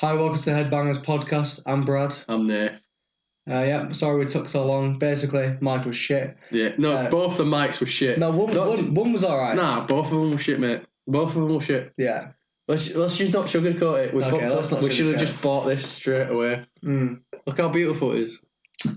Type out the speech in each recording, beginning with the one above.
Hi, welcome to the Headbangers podcast. I'm Brad. I'm Nath. Sorry we took so long. Basically, Mike was shit. Yeah, no, both the mics were shit. No, one was alright. Nah, both of them were shit, mate. Both of them were shit. Yeah. Let's just not sugarcoat it. We should have just bought this straight away. Look how beautiful it is.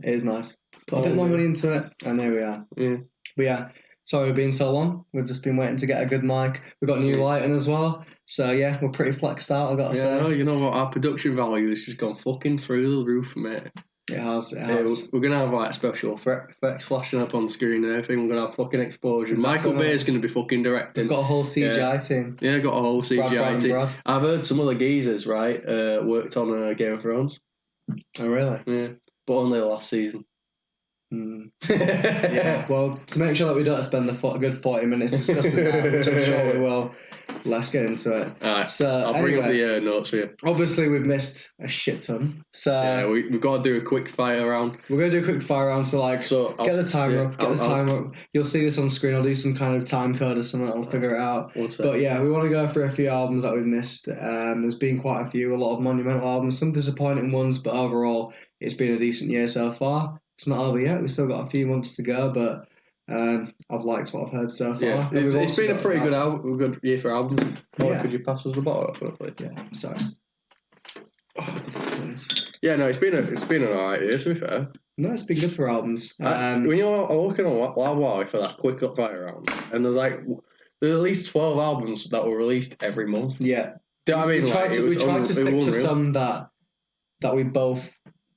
It is nice. Put a bit more money into it, and there we are. Yeah. But yeah, sorry we've been so long. We've just been waiting to get a good mic. We've got new lighting as well. So yeah, we're pretty flexed out, I've got to say. Yeah, you know what? Our production value has just gone fucking through the roof, mate. It has. Yeah, we're going to have like special effects flashing up on screen and everything. We're going to have fucking explosion. Exactly. Michael Bay's going to be fucking directing. We've got a whole CGI team. Yeah, got a whole CGI team. Brad. I've heard some of the geezers, right, worked on Game of Thrones. Oh, really? Yeah, but only the last season. Yeah, well, to make sure that we don't spend a good 40 minutes discussing that, which I'm sure we will, let's get into it. Alright, so I'll bring up the notes for you. Obviously, we've missed a shit ton. So yeah, we've got to do a quick fire round. We're going to do a quick fire round, so get the timer up. You'll see this on screen. I'll do some kind of time code or something. I'll figure it out. But yeah, we want to go through a few albums that we've missed. There's been quite a few, a lot of monumental albums, some disappointing ones, but overall, it's been a decent year so far. It's not over yet. We've still got a few months to go, but I've liked what I've heard so far. Yeah, it's been a pretty good year for albums. Could you pass us the bottle, please? Yeah, sorry. Yeah, no, it's been an alright year, to be fair. No, it's been good for albums. I'm looking on Loudwire for that quick fire round, and there's at least 12 albums that were released every month. Yeah. Do you know what I mean? We tried to stick to some that we both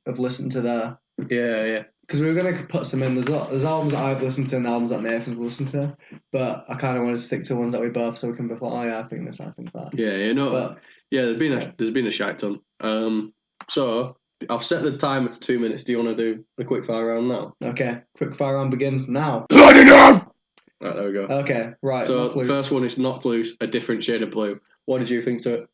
have listened to there. Yeah. Because we were going to put some in. There's albums that I've listened to and albums that Nathan's listened to, but I kind of wanted to stick to ones that we both, so we can be like, oh yeah, I think this, I think that. Yeah, there's been a shite ton. So I've set the timer to 2 minutes. Do you want to do the quick fire round now? Okay, quick fire round begins now. Right, there we go. Okay, right. So the first one is Not Loose, A Different Shade of Blue. What did you think to it?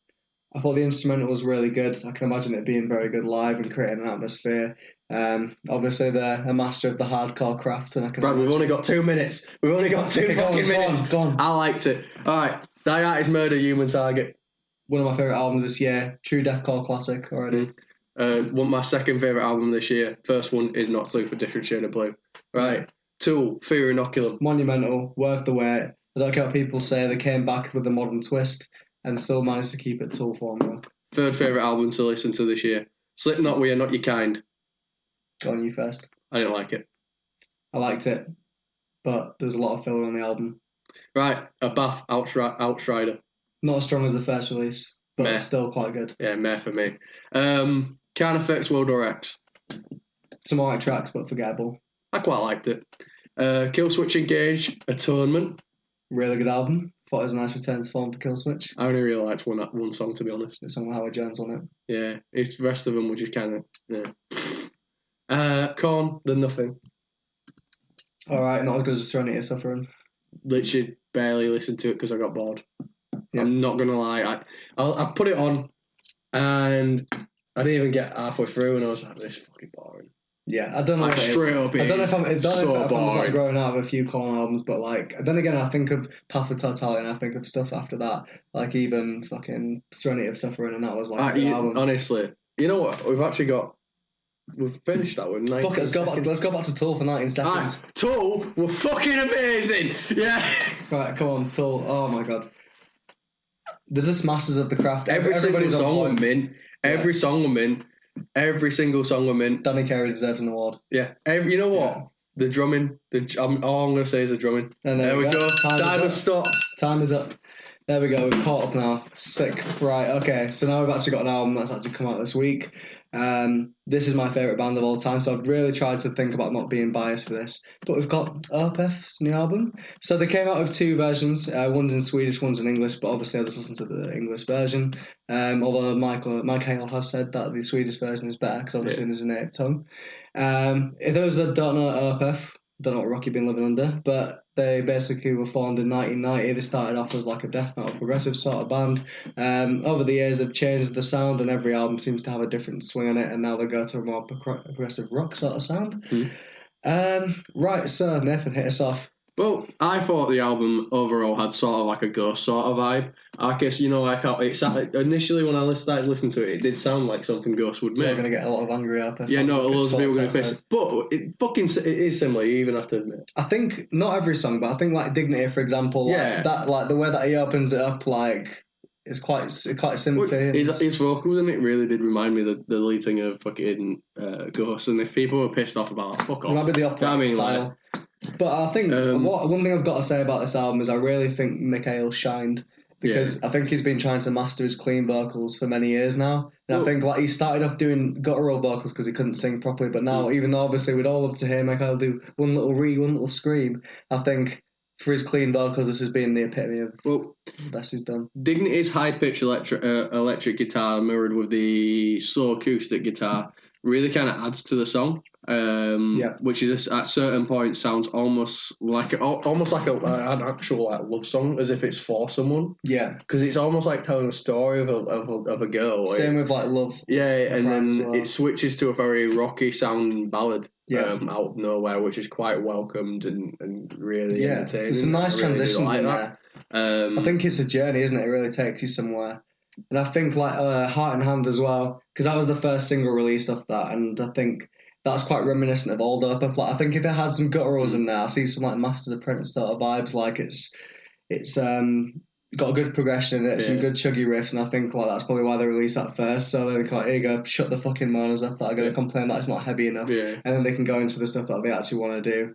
I thought the instrumental was really good. I can imagine it being very good live and creating an atmosphere. Obviously, they're a master of the hardcore craft. And we've only got 2 minutes. We've only got two minutes. Go on. I liked it. All right. Hiatus Murder, Human Target. One of my favourite albums this year. True deathcore classic already. My second favourite album this year. First one is Not Loose, A Different Shade of Blue. Right. Tool, Fear Inoculum. Monumental, worth the wait. I don't care what people say. They came back with a modern twist and still managed to keep it Tool formula. Third favourite album to listen to this year. Slipknot, We Are Not Your Kind. Go on, you first. I didn't like it. I liked it, but there's a lot of filler on the album. Right, A Bath, Outrider. Not as strong as the first release, but it's still quite good. Yeah, meh for me. Carnifex, World War X. Some alright tracks, but forgettable. I quite liked it. Killswitch Engage, Atonement. Really good album. Thought it was a nice return to form for Killswitch. I only really liked one song, to be honest. It's on Howard Jones on it. Yeah, the rest of them were just kind of, yeah. Korn, The Nothing. Alright, not as good as Serenity of Suffering. Literally barely listened to it because I got bored. Yeah. I'm not going to lie. I put it on and I didn't even get halfway through and I was like, this is fucking boring. Yeah, I don't know what it is. I don't know if I'm just growing out of a few Korn albums, but then again, I think of Path of Totality and I think of stuff after that, like even fucking Serenity of Suffering, and that was like an album. Honestly, you know what? We've finished that one. Fuck it, let's go back to Tool for 19 seconds. Tool were fucking amazing. Yeah. Right, come on, Tool. Oh my god. They're just masters of the craft. Every single song were mint. Every song were mint. Every single song were mint. Danny Carey deserves an award. Yeah. You know what? Yeah. The drumming. All I'm going to say is the drumming. And there we go. Time has stopped. Time is up. There we go. We've caught up now. Sick. Right. Okay. So now we've actually got an album that's actually come out this week. This is my favourite band of all time, so I've really tried to think about not being biased for this. But we've got Opeth's new album. So they came out with two versions. One's in Swedish, one's in English, but obviously I just listened to the English version. Although Mike Hale has said that the Swedish version is better, because obviously it is a native tongue. If those that don't know Opeth, don't know what rock you've been living under, but they basically were formed in 1990. They started off as like a death metal progressive sort of band. Over the years, they've changed the sound, and every album seems to have a different swing on it, and now they go to a more progressive rock sort of sound. Right, so Nathan, hit us off. Well, I thought the album overall had sort of like a Ghost sort of vibe. I guess, you know, like initially when I started listening to it, it did sound like something Ghost would make. You're going to get a lot of angry Opeth. Yeah, no, loads of people going to piss. But it is similar, you even have to admit. I think, not every song, but I think like Dignity, for example, like the way that he opens it up, like, it's quite similar for him. His vocals in it really did remind me of the lead singer of fucking Ghost, and if people were pissed off about it, fuck off. It might be the opposite style. But I think one thing I've got to say about this album is I really think Mikhail shined because I think he's been trying to master his clean vocals for many years now. And I think like he started off doing guttural vocals because he couldn't sing properly, but now even though obviously we'd all love to hear Mikhail do one little one little scream, I think for his clean vocals this has been the epitome of the best he's done. Dignity's high-pitched electric guitar mirrored with the slow acoustic guitar really kind of adds to the song. Which is at certain points sounds almost like an actual like love song, as if it's for someone. Yeah, because it's almost like telling a story of a girl. Same with like Love. Yeah, and then it switches to a very rocky sounding ballad. Out of nowhere, which is quite welcomed and really entertaining. There's some nice transitions in there. I think it's a journey, isn't it? It really takes you somewhere. And I think like Heart in Hand as well, because that was the first single released off that, and I think that's quite reminiscent of old Opeth. Like, I think if it had some gutturals in there, I see some like Master's Apprentice sort of vibes. Like it's got a good progression in it, some good chuggy riffs, and I think like that's probably why they released that first. So they're like, here you go, shut the fucking miners up that are going to complain that it's not heavy enough, and then they can go into the stuff that they actually want to do.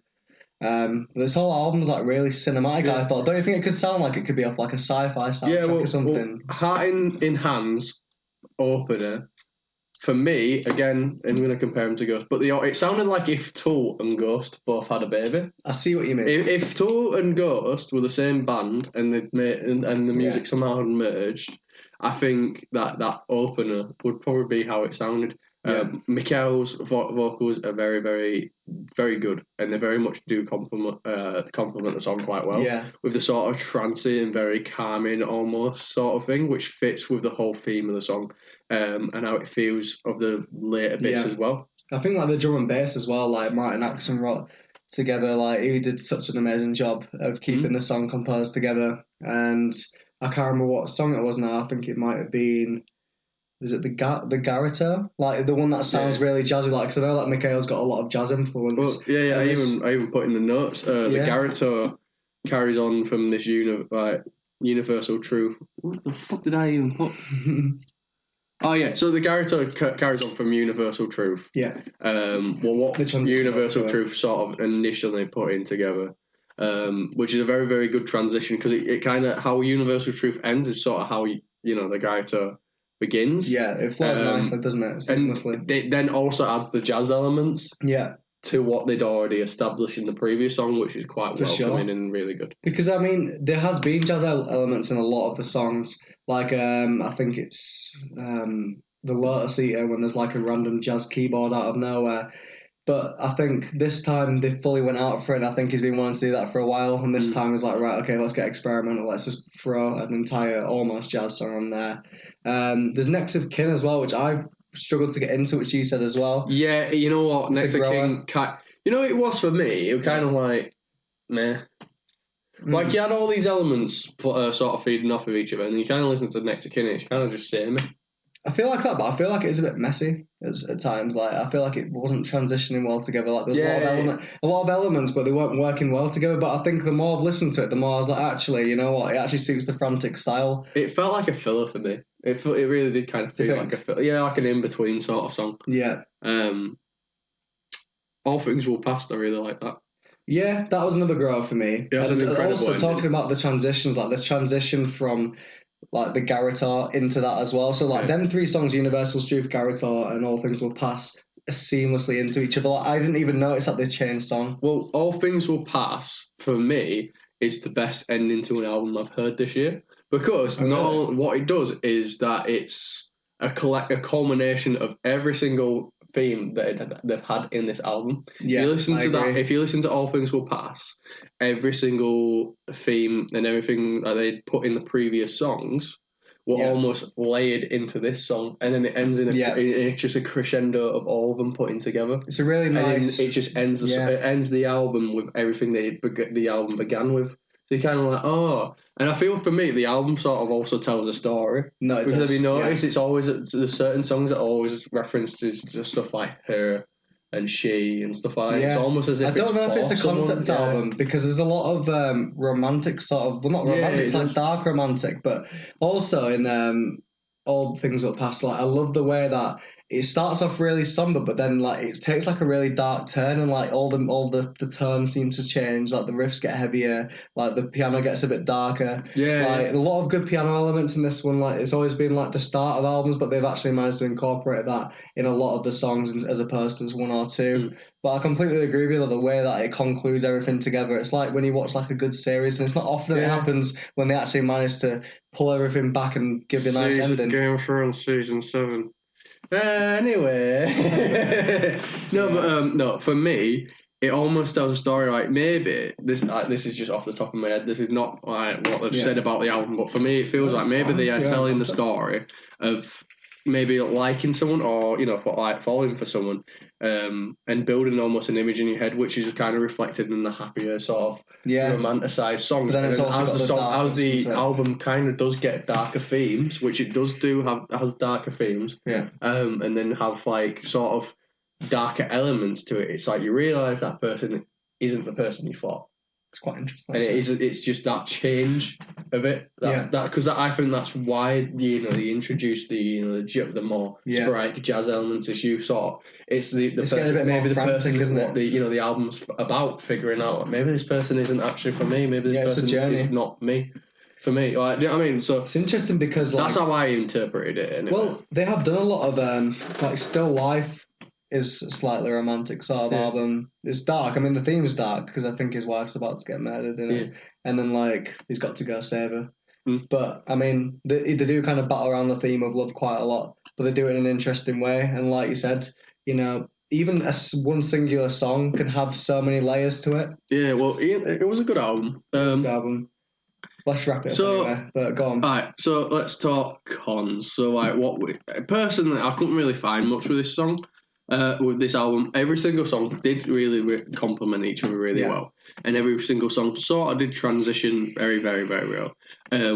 This whole album's like really cinematic. I thought, don't you think it could sound like it could be off like a sci-fi soundtrack or something? Heart in Hands opener. For me, again, I'm going to compare them to Ghost, but it sounded like if Tool and Ghost both had a baby. I see what you mean. If Tool and Ghost were the same band and and the music somehow had merged, I think that opener would probably be how it sounded. Mikhail's vocals are very, very, very good, and they very much do complement the song quite well. Yeah. With the sort of trancey and very calming almost sort of thing, which fits with the whole theme of the song, and how it feels of the later bits as well. I think like the drum and bass as well, like Martin Axon wrote together, like he did such an amazing job of keeping the song composed together. And I can't remember what song it was now. I think it might have been. Is it the Ligature? Like the one that sounds really jazzy, like, because I know that Mikhail's got a lot of jazz influence. Well, I even put in the notes. The Ligature carries on from this universal truth. What the fuck did I even put? So the Ligature carries on from universal truth. Yeah. What universal truth sort of initially put in together. Which is a very, very good transition, because it kind of, how universal truth ends is sort of how the Ligature begins. Yeah, it flows nicely, doesn't it? Seamlessly. And it then also adds the jazz elements to what they'd already established in the previous song, which is quite welcoming and really good. Because, I mean, there has been jazz elements in a lot of the songs. Like, I think it's the Lotus Eater, when there's like a random jazz keyboard out of nowhere. But I think this time they fully went out for it, and I think he's been wanting to do that for a while, and this time he's like, right, okay, let's get experimental, let's just throw an entire almost jazz song on there. There's Next of Kin as well, which I struggled to get into, which you said as well. Yeah, you know what, Next of Kin, it was for me, it was kind of like, meh. Like, you had all these elements sort of feeding off of each other, and you kind of listen to Next of Kin, and it's kind of just samey. I feel like that, but I feel like it is a bit messy at times. Like, I feel like it wasn't transitioning well together. Like, there's a lot of elements, but they weren't working well together. But I think the more I've listened to it, the more I was like, actually, you know what? It actually suits the frantic style. It felt like a filler for me. It really did kind of feel like a filler. Yeah, like an in-between sort of song. Yeah. All Things Will Pass, I really like that. Yeah, that was another grower for me. Yeah, and also talking about the transitions, like the transition from like the Ligature into that as well. So like them three songs, Universal Truth, Ligature, and All Things Will Pass, seamlessly into each other. Like, I didn't even notice that they changed song. Well, All Things Will Pass, for me, is the best ending to an album I've heard this year. Because what it does is that it's a culmination of every single theme that they've had in this album. Yeah, if you listen to All Things Will Pass, every single theme and everything that they put in the previous songs were almost layered into this song, and then it ends in it's just a crescendo of all of them putting together. It's a really nice. And it just ends. It ends the album with everything that the album began with. So you kind of like, oh, and I feel for me the album sort of also tells a story. No, it because does. Have you noticed it's always there's certain songs that always reference to just stuff like her and she and stuff like that. It's almost as if I don't know if it's a concept album because there's a lot of romantic sort of not romantic, it's like dark romantic, but also in All Things That Pass. Like I love the way that it starts off really somber, but then like it takes like a really dark turn, and like all the tones seem to change. Like the riffs get heavier, like the piano gets a bit darker. Like a lot of good piano elements in this one. Like it's always been like the start of albums, but they've actually managed to incorporate that in a lot of the songs as opposed to one or two. But I completely agree with you that the way that it concludes everything together. It's like when you watch like a good series, and it's not often it happens when they actually manage to pull everything back and give you a nice ending. Game of Thrones season 7. Anyway, no, for me, it almost tells a story. Like maybe this is just off the top of my head. This is not like what they've said about the album, but for me, it feels like maybe they are telling the story of maybe liking someone or falling for someone, and building almost an image in your head, which is kind of reflected in the happier sort of romanticized songs. But then it's also as the album kind of does get darker themes, which it does has darker themes. And then have like sort of darker elements to it. It's like you realise that person isn't the person you thought. It's quite interesting. And it's just that change of it. Because I think that's why they introduced the more sporadic jazz elements as you saw. It's the person, maybe the person isn't what the album's about, figuring out maybe this person isn't actually for me. Maybe this person is not me. For me, like, you know what I mean? So it's interesting because that's how I interpreted it. Anyway. Well, they have done a lot of like Still Life is a slightly romantic sort of album. It's dark. I mean, the theme is dark because I think his wife's about to get murdered in it, and then like he's got to go save her. But I mean, they do kind of battle around the theme of love quite a lot, but they do it in an interesting way. And like you said, even one singular song can have so many layers to it. Yeah, well, it was a good album. Good album. Let's wrap it up anyway, but go on. Alright, so let's talk cons. So like personally, I couldn't really find much with this song. With this album, every single song did really complement each other really well, and every single song sort of did transition very, very, very well.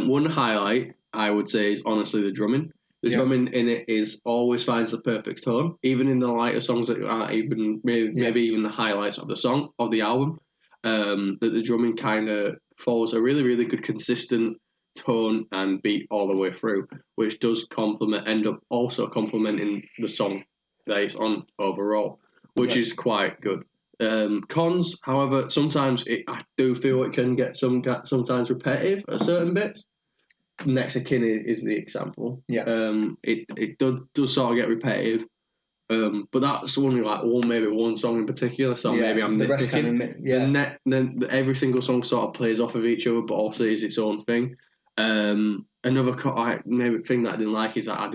One highlight I would say is honestly the drumming. The drumming in it always finds the perfect tone, even in the lighter songs that aren't even maybe even the highlights of the album. That the drumming kind of follows a really, really good consistent tone and beat all the way through, which does end up also complementing the song that it's on overall, which is quite good. Cons, however, sometimes I do feel it can get sometimes repetitive at certain bits. Next of Kin is the example. It does sort of get repetitive. But that's only like maybe one song in particular, so maybe I'm nitpicking. Then every single song sort of plays off of each other, but also is its own thing. Another maybe thing that I didn't like is that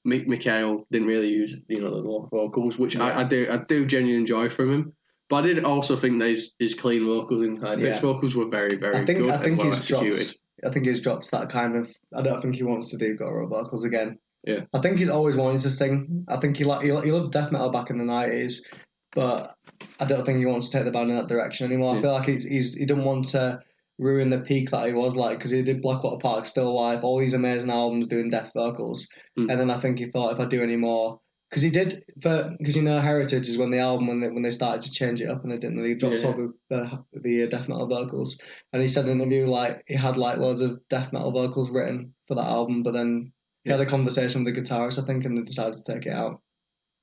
Mikhail didn't really use the low vocals, which I do genuinely enjoy from him. But I did also think that his clean vocals inside. His vocals were very, very good. I think he's dropped that kind of. I don't think he wants to do guttural vocals again. Yeah, I think he's always wanted to sing. I think he loved death metal back in the 90s, but I don't think he wants to take the band in that direction anymore. I feel like he didn't want to ruin the peak that he was like, because he did Blackwater Park, Still Life, all these amazing albums doing death vocals, and then I think he thought if I do any more, because he did because Heritage is when the album when they started to change it up and they didn't really drop all the death metal vocals, and he said in an interview like he had like loads of death metal vocals written for that album, but then he had a conversation with the guitarist, I think, and they decided to take it out.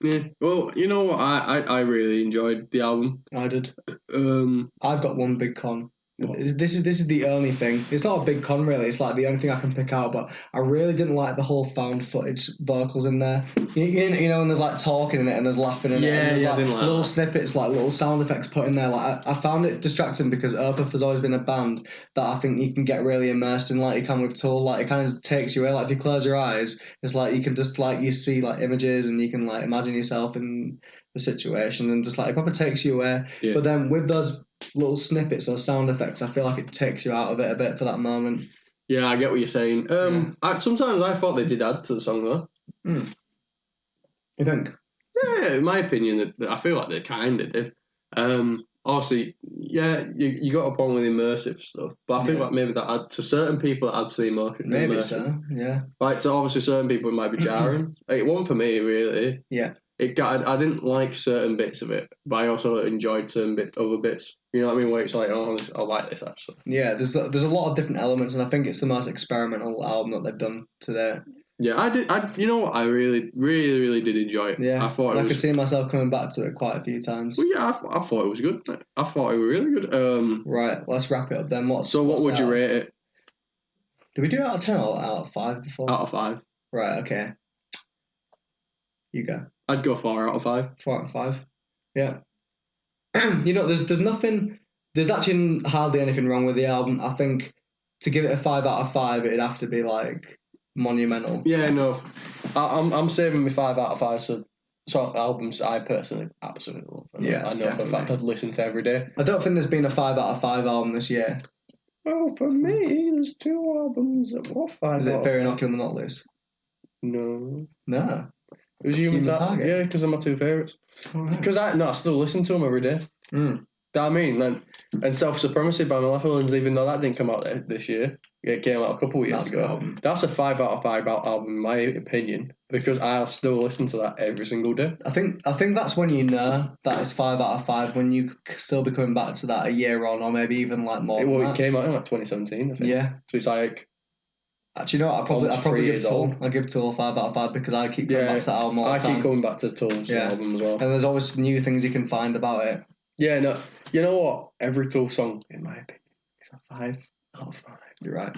Yeah, well, you know what? I really enjoyed the album. I did. I've got one big con. This is the only thing. It's not a big con really. It's like the only thing I can pick out. But I really didn't like the whole found footage vocals in there. You know when there's like talking in it and there's laughing in it. And there's like little snippets, like little sound effects put in there. Like I found it distracting because Opeth has always been a band that I think you can get really immersed in, like you can with Tool. Like it kind of takes you away. Like if you close your eyes, it's like you can just like you see like images and you can like imagine yourself in the situation and just like it probably takes you away. Yeah. But then with those little snippets or sound effects, I feel like it takes you out of it a bit for that moment. Yeah, I get what you're saying. Sometimes I thought they did add to the song though. You think? Yeah, in my opinion, I feel like they kind of did. Obviously, yeah, you got a point with immersive stuff, but I think like maybe that add to certain people it adds to the emotion. Maybe immersion. so, yeah. Like so, obviously, certain people it might be jarring. It wasn't for me really. Yeah. I didn't like certain bits of it, but I also enjoyed other bits. You know what I mean? Where it's like, oh, I like this actually. Yeah, there's a lot of different elements, and I think it's the most experimental album that they've done today. Yeah, I did. You know what? I really, really, really did enjoy it. Yeah, I thought I could see myself coming back to it quite a few times. Well, yeah, I thought it was good. I thought it was really good. Right, let's wrap it up then. What would you rate it? Did we do it out of 10 or out of 5 before? Out of 5. Right. Okay. You go. I'd go 4 out of 5. 4 out of 5. Yeah. There's nothing. There's actually hardly anything wrong with the album. I think to give it a 5 out of 5, it'd have to be like monumental. Yeah, no. I'm saving me 5 out of 5. So albums I personally absolutely love. Yeah, I know for a fact I'd listen to every day. I don't think there's been a 5 out of 5 album this year. Oh, for me, there's 2 albums that were 5. Is it Fair Inoculum Monotonous? No. No. It was Human Target. Yeah, because they're my 2 favourites. Because I still listen to them every day. That I mean, and Self Supremacy by Malevolence, even though that didn't come out this year, it came out a couple of years ago. That's a 5 out of 5 album, in my opinion, because I still listen to that every single day. I think that's when you know that it's 5 out of 5, when you still be coming back to that a year on, or maybe even like more. It came out in like 2017, I think. Yeah. So it's like. Actually, you know what? I probably give Tool. I give Tool 5 out of 5 because I keep coming back to that album all the time. I keep coming back to Tool's album as well. And there's always new things you can find about it. Yeah, no. You know what? Every Tool song, in my opinion, is a 5 out of 5. You're right.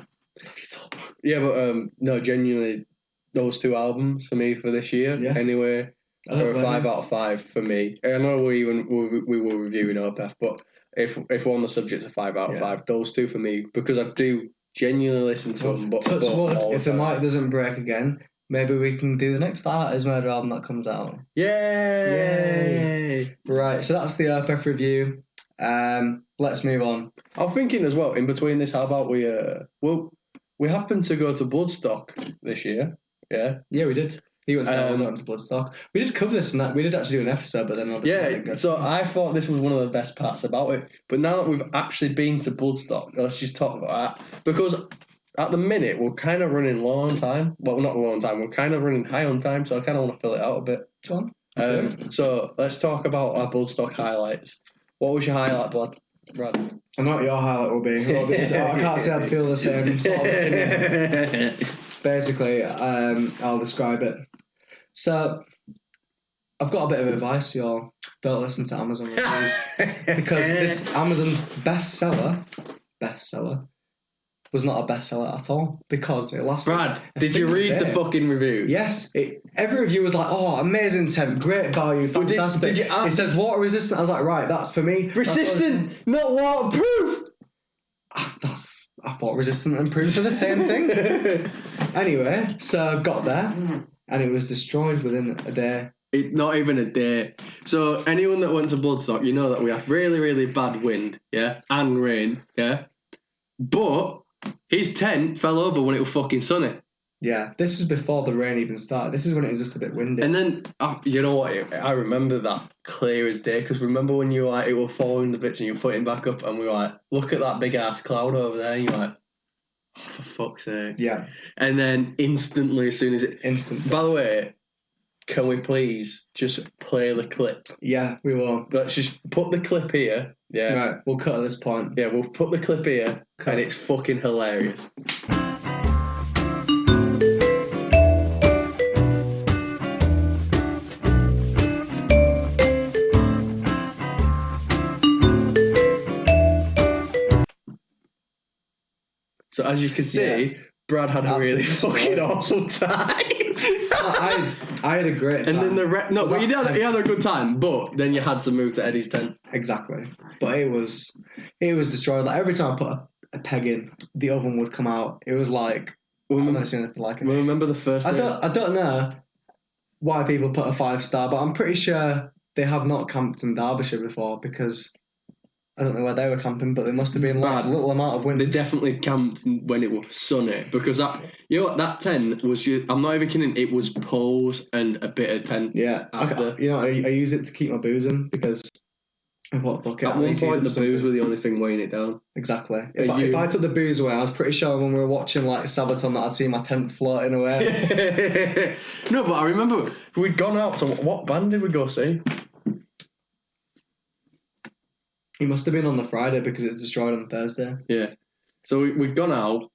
Yeah, but no, genuinely, those 2 albums for me for this year, anyway, are a 5 out of 5 for me. I know we were reviewing Opeth, but if we're on the subject of 5 out of 5, those 2 for me, because I do genuinely listen to them. But touch wood, if the mic doesn't break again, maybe we can do the next Art Is Murder album that comes out. Yay! Right, so that's the Opeth review. Let's move on. I'm thinking as well, in between this, how about we happened to go to Bloodstock this year. Yeah? Yeah, we did. He went to Bloodstock. We did cover this, and we did actually do an episode, but then obviously... so I thought this was one of the best parts about it. But now that we've actually been to Bloodstock, let's just talk about that. Because at the minute, we're kind of running low on time. Well, not low on time. We're kind of running high on time, so I kind of want to fill it out a bit. Go on. So let's talk about our Bloodstock highlights. What was your highlight, Brad? I know what your highlight will be. I can't say I'd feel the same sort of opinion. Basically, I'll describe it. So, I've got a bit of advice, y'all. Don't listen to Amazon reviews. Because this Amazon's bestseller was not a bestseller at all. Because it lasted. Brad, did you read the fucking review? Yes. Every review was like, oh, amazing temp, great value, fantastic. It says water resistant. I was like, right, that's for me. Resistant, not waterproof. I thought resistant and proof are the same thing. Anyway, so I got there. And it was destroyed within a day. Not even a day. So anyone that went to Bloodstock, you know that we have really, really bad wind, yeah, and rain, yeah. But his tent fell over when it was fucking sunny. Yeah, this was before the rain even started. This is when it was just a bit windy. And then, you know what? I remember that clear as day, because remember when you were like, it was falling the bits and you were putting back up, and we were like, look at that big ass cloud over there, and you're like, oh, for fuck's sake. Yeah. And then instantly, as soon as it... By the way, can we please just play the clip? Yeah, we will. Let's just put the clip here. Yeah. Right, we'll cut at this point. Yeah, we'll put the clip here, and it's fucking hilarious. So as you can see, Brad had a really fucking awesome time. I had a great time. And then he had a good time, but then you had to move to Eddie's tent. Exactly. But it was destroyed. Like every time I put a peg in, the oven would come out. It was like I've never seen anything like it. Remember the first day? I don't know why people put a 5-star, but I'm pretty sure they have not camped in Derbyshire before, because I don't know where they were camping, but they must have been like a little amount of wind. They definitely camped when it was sunny because that tent was. I'm not even kidding. It was poles and a bit of tent. Yeah, I use it to keep my booze in because. What fuck it? At one point, the booze were the only thing weighing it down. Exactly. If I took the booze away, I was pretty sure when we were watching like Sabaton that I'd see my tent floating away. No, but I remember we'd gone out to what band did we go see? He must have been on the Friday because it was destroyed on Thursday. Yeah. So we'd gone out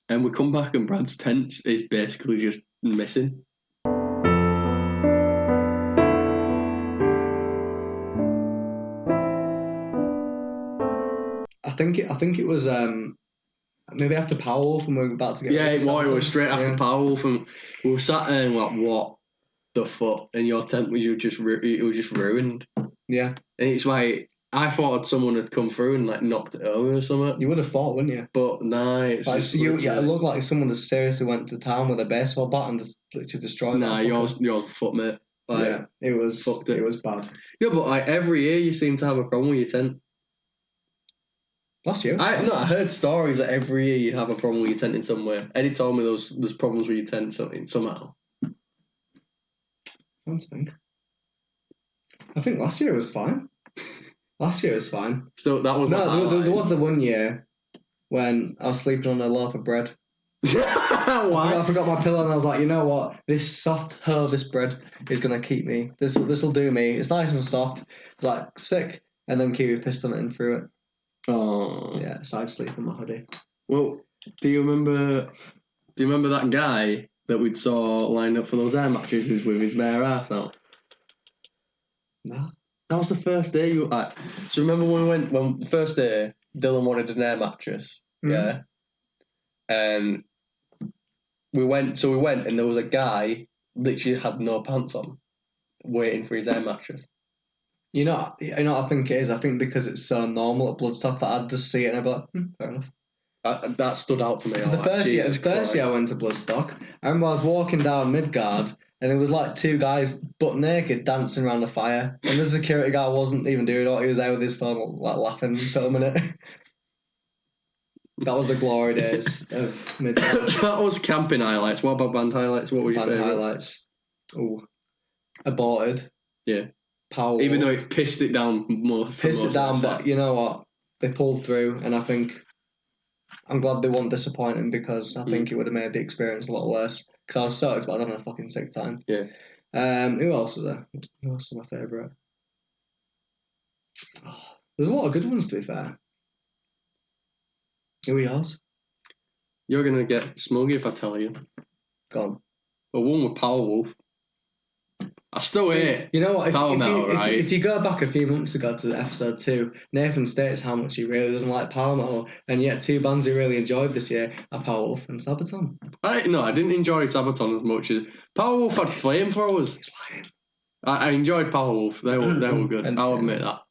and we come back and Brad's tent is basically just missing. I think it was maybe after Powerwolf and we were about to get. Yeah, it was straight after Powerwolf and we were sat there and like, what the fuck? And your tent was just ruined. Yeah. And it's like, I thought someone had come through and like knocked it over or something. You would have thought, wouldn't you? But nah, it's like, it looked like someone just seriously went to town with a baseball bat and just literally destroyed. Nah, yours foot, mate. Like, yeah, it was fucked. It was bad. Yeah, but like every year you seem to have a problem with your tent. Last year, I heard stories that every year you'd have a problem with your tent in some way. Eddie told me there's problems with your tent somehow. I don't think. I think last year was fine. Last year was fine. So that was there was the one year when I was sleeping on a loaf of bread. Why? I forgot my pillow and I was like, you know what? This soft this bread is gonna keep me. This'll do me. It's nice and soft. It's like sick, and then Kiwi pissed on it and threw it. Oh yeah, so I'd sleep in my hoodie. Well, do you remember that guy that we saw lined up for those air mattresses with his bare ass out? No. That was the first day you like. So remember when the first day Dylan wanted an air mattress, yeah, and we went and there was a guy literally had no pants on, waiting for his air mattress. You know what I think it is? I think because it's so normal at Bloodstock that I'd just see it and I'd be like, fair enough. That stood out to me. The first year I went to Bloodstock, I remember I was walking down Midgard and there was like two guys butt naked dancing around the fire, and the security guy wasn't even doing it. He was there with his phone, like laughing, filming it. That was the glory days of Midgard. That was camping highlights. What about band highlights? What were your favourites? Band highlights. Oh, Aborted. Yeah. Power. Even though it pissed it down more. Pissed it down, but you know what? They pulled through, and I think I'm glad they weren't disappointing because I think it would have made the experience a lot worse. Because I was so excited, I was having a fucking sick time. Yeah. Who else was there? Who else was my favourite? Oh, there's a lot of good ones, to be fair. Who are yours? You're gonna get smuggy if I tell you. Go on. Well, one with Powerwolf. I still hate. You know what? If you go back a few months ago to episode 2, Nathan states how much he really doesn't like power metal, and yet two bands he really enjoyed this year are Powerwolf and Sabaton. I didn't enjoy Sabaton as much as Powerwolf had flamethrowers. He's lying. I enjoyed Powerwolf. They were good. I'll admit that.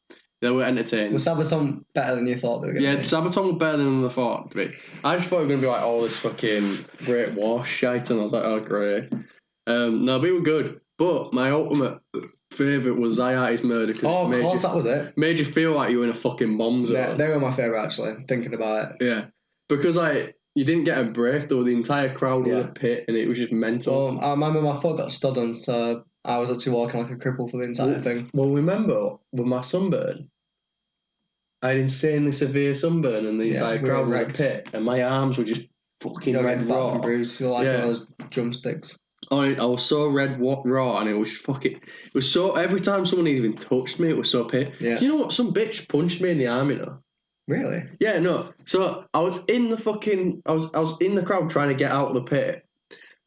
They were entertaining. Was Sabaton better than you thought they were going to be? Yeah, Sabaton were better than I thought to be. I just thought it was going to be like all this fucking Great War shite, and I was like, oh, great. No, but it was good. But my ultimate favourite was Hiatus Murder. Oh, of course, that was it. Made you feel like you were in a fucking bomb zone. Yeah, they were my favourite, actually, thinking about it. Yeah. Because, like, you didn't get a break, though. The entire crowd was a pit, and it was just mental. Well, I remember my foot got stood on, so I was actually walking like a cripple for the entire thing. Well, remember, with my sunburn, I had insanely severe sunburn, and the entire crowd was a pit, and my arms were just fucking red raw. And bruised. You like one of those drumsticks. I was so red raw, and it was fucking. It was so. Every time someone even touched me, it was so pit. Yeah. You know what? Some bitch punched me in the arm, you know. Really? Yeah, no. So I was in the fucking. I was in the crowd trying to get out of the pit,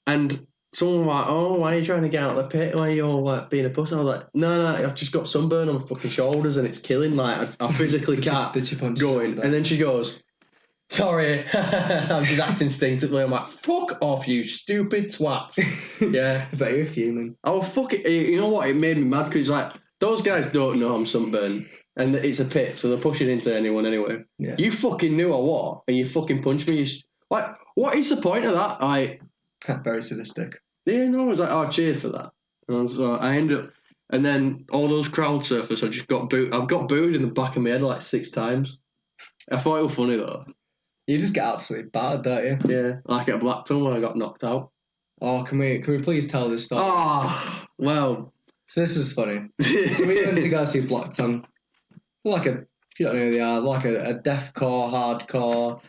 and someone was like, "Oh, why are you trying to get out of the pit? Why are you all like being a pussy?" I was like, "No, I've just got sunburn on my fucking shoulders, and it's killing. Like I physically can't." Did she punch go in? And then she goes, "Sorry, I'm just acting instinctively." I'm like, "Fuck off, you stupid twat!" Yeah, I bet you're fuming. Oh fuck it! You know what? It made me mad because like those guys don't know I'm sunburned, and it's a pit, so they're pushing into anyone anyway. Yeah. You fucking knew I what, and you fucking punched me. Like, what is the point of that? Like, very sadistic. Yeah, no, I was like, oh, cheers for that. And so I ended up. And then all those crowd surfers, I just got booed. I've got booed in the back of my head like 6 times. I thought it was funny though. You just get absolutely battered, don't you? Yeah, like at Blackton when I got knocked out. Oh, can we please tell this story? Oh, well. So this is funny. So we went to go see Blackton. Like if you don't know who they are, like a deathcore, hardcore,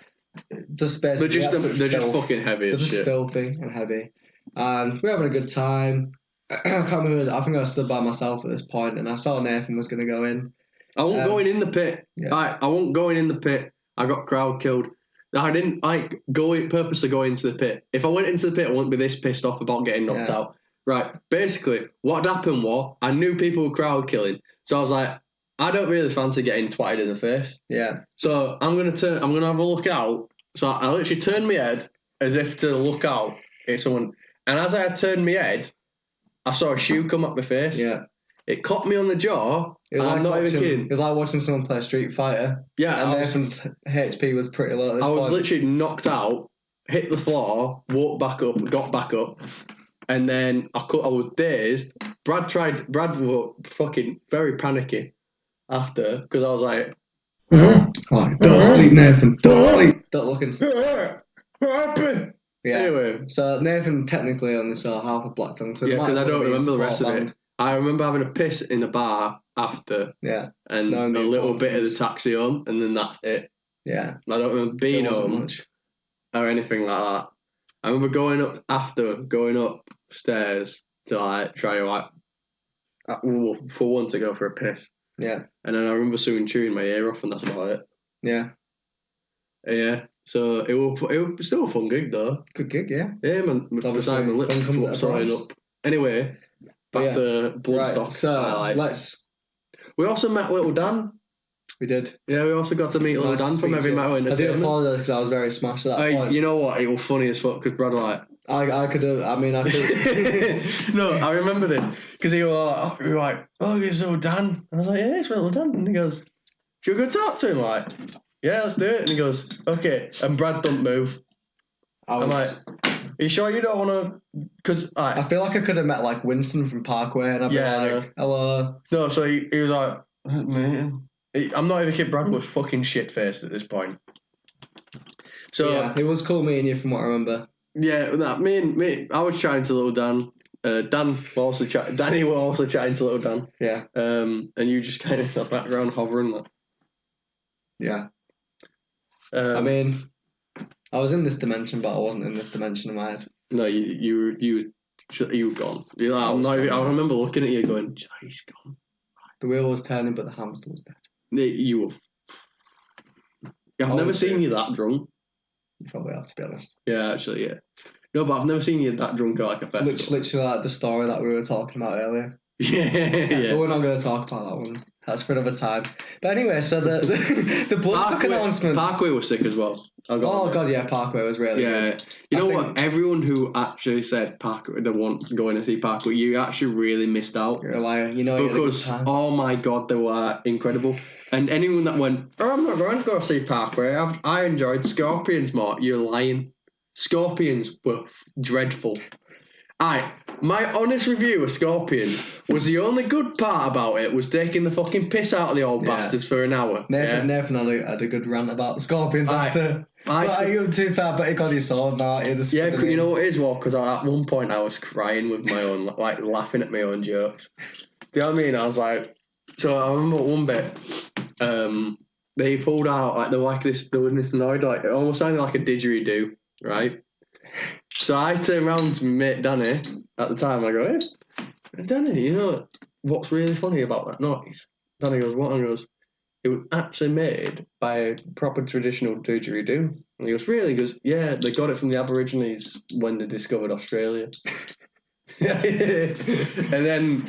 just basically they're just fucking heavy. They're just shit. filthy and heavy. And we're having a good time. I can't remember who it was. I think I stood by myself at this point, and I saw Nathan was going to go in. I wasn't going in the pit. Yeah. I wasn't going in the pit. I got crowd killed. I didn't purposely go into the pit. If I went into the pit, I wouldn't be this pissed off about getting knocked out. Right. Basically, what happened was I knew people were crowd killing, so I was like, I don't really fancy getting twatted in the face. Yeah. So I'm gonna have a look out. So I literally turned my head as if to look out at someone, and as I had turned my head, I saw a shoe come up my face. Yeah. It caught me on the jaw. I'm not even kidding. It was like watching someone play Street Fighter. Yeah. And Nathan's HP was pretty low at this point. I was literally knocked out, hit the floor, walked back up, got back up, and then I was dazed. Brad was fucking very panicky after, because I was like, don't sleep, Nathan. Don't sleep. Don't look and what happened? Yeah. Anyway. So Nathan technically only saw half of Blackton. So yeah, because I don't remember the rest of it. I remember having a piss in a bar after. Yeah. And a little bit of the taxi home, and then that's it. Yeah. I don't remember being home or anything like that. I remember going upstairs to like try for one to go for a piss. Yeah. And then I remember soon chewing my ear off, and that's about it. Yeah. Yeah. So it was still a fun gig though. Good gig, yeah. Yeah, man. Obviously, fun comes at a price. Up. Anyway, back to Bloodstock. Right, so highlights. We also met Little Dan. We did. Yeah, we also got to meet Little Dan from Heavy Metal Entertainment. I do apologise because I was very smashed at that point. You know what? It was funny as fuck because Brad like... I could have... I could... No, I remember this because he was like, oh, it's Little Dan. And I was like, yeah, it's Little Dan. And he goes, should we go talk to him? Like, yeah, let's do it. And he goes, okay. And Brad don't move. I'm like, are you sure you don't want to... Because I feel like I could have met like Winston from Parkway and I'd be like, hello. No, so he was like, man. I'm not even kidding, Brad was fucking shit-faced at this point. So yeah, it was cool meeting you from what I remember. Yeah, me, I was chatting to Little Dan. Danny was also chatting to Little Dan. Yeah. And you just kind of in the background hovering. Like. Yeah. I mean, I was in this dimension, but I wasn't in this dimension in my head. No, you were gone. You're like, I remember looking at you going, he's gone. The wheel was turning, but the hamster was dead. You were. I've never seen you that drunk. You probably have, to be honest. Yeah, actually, yeah. No, but I've never seen you that drunk at like a festival. Literally like the story that we were talking about earlier. Yeah. But we're not going to talk about that one. That's for another time. But anyway, so the Bloodstock announcement... Parkway was sick as well. God, yeah, Parkway was really good. You know what? Everyone who actually said Parkway, they want going to see Parkway, you actually really missed out. You're a liar. You know, because, oh my God, they were incredible. And anyone that went, I'm not going to go see Parkway, I enjoyed Scorpions more, you're lying. Scorpions were dreadful. My honest review of Scorpion was the only good part about it was taking the fucking piss out of the old bastards for an hour. Nathan had a good rant about the Scorpions after. But you were too far, but he got his sword now. Yeah, you know what it is? Well, because at one point I was crying with my own, like laughing at my own jokes. You know what I mean? I was like, so I remember one bit, they pulled out, like, they were this noise, like, it almost sounded like a didgeridoo, right? So I turned around to my mate Danny at the time. I go, hey, Danny, you know what's really funny about that noise? Danny goes, what? And he goes, it was actually made by a proper traditional didgeridoo. And he goes, really? He goes, yeah, they got it from the Aborigines when they discovered Australia. And then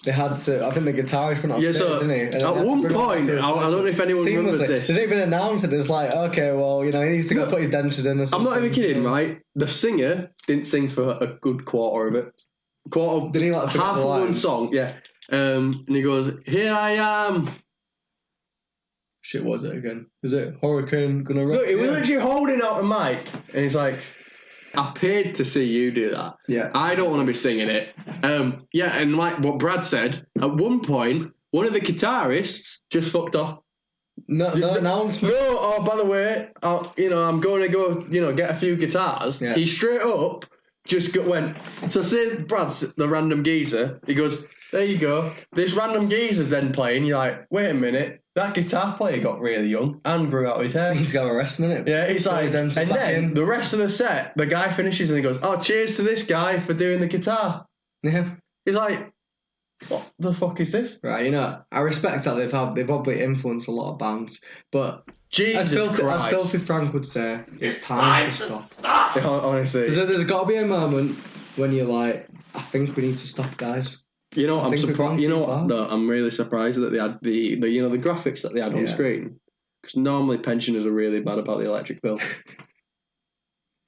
they had to. I think the guitarist went upstairs, didn't he? And at one point, I don't know if anyone remembers this. They didn't even announce it. It's like, okay, well, you know, he needs to go put his dentures in or something. I'm not even kidding, right? The singer didn't sing for a good quarter of it. Did he like half of one song? Yeah. And he goes, "Here I am." Shit, what was it again? Is it Hurricane gonna rock? Look, he was literally holding out a mic, and he's like, I paid to see you do that. Yeah. I don't want to be singing it. Yeah, and like what Brad said, at one point, one of the guitarists just fucked off. No announcement. No, oh, by the way, I'm going to go, get a few guitars. Yeah. He straight up just went, so say Brad's the random geezer, he goes, there you go. This random geezer's then playing, you're like, wait a minute, that guitar player got really young and grew out his hair. He's got a rest minute. Yeah, it's like, and then the rest of the set, the guy finishes and he goes, oh, cheers to this guy for doing the guitar. Yeah. He's like, what the fuck is this? Right, I respect that they've probably influenced a lot of bands, but Jesus as Filthy Frank would say, it's time to stop. Honestly. There's got to be a moment when you're like, I think we need to stop, guys. I'm surprised. No, I'm really surprised that they had the graphics that they had on screen. Because normally pensioners are really bad about the electric bill.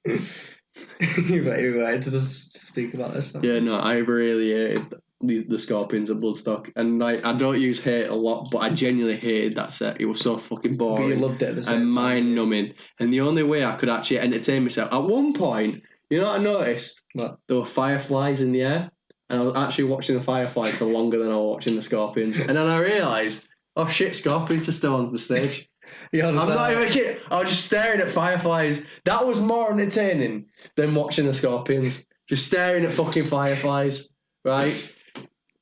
You're ready to just speak about this? Yeah, no, I really hated the Scorpions at Bloodstock, and I don't use hate a lot, but I genuinely hated that set. It was so fucking boring. But you loved it at the same time. And mind-numbing. And the only way I could actually entertain myself, at one point, what I noticed? What? There were fireflies in the air, and I was actually watching the fireflies for longer than I was watching the Scorpions. And then I realised, oh shit, Scorpions are still on the stage. I'm not even kidding. I was just staring at fireflies. That was more entertaining than watching the Scorpions. Just staring at fucking fireflies, right?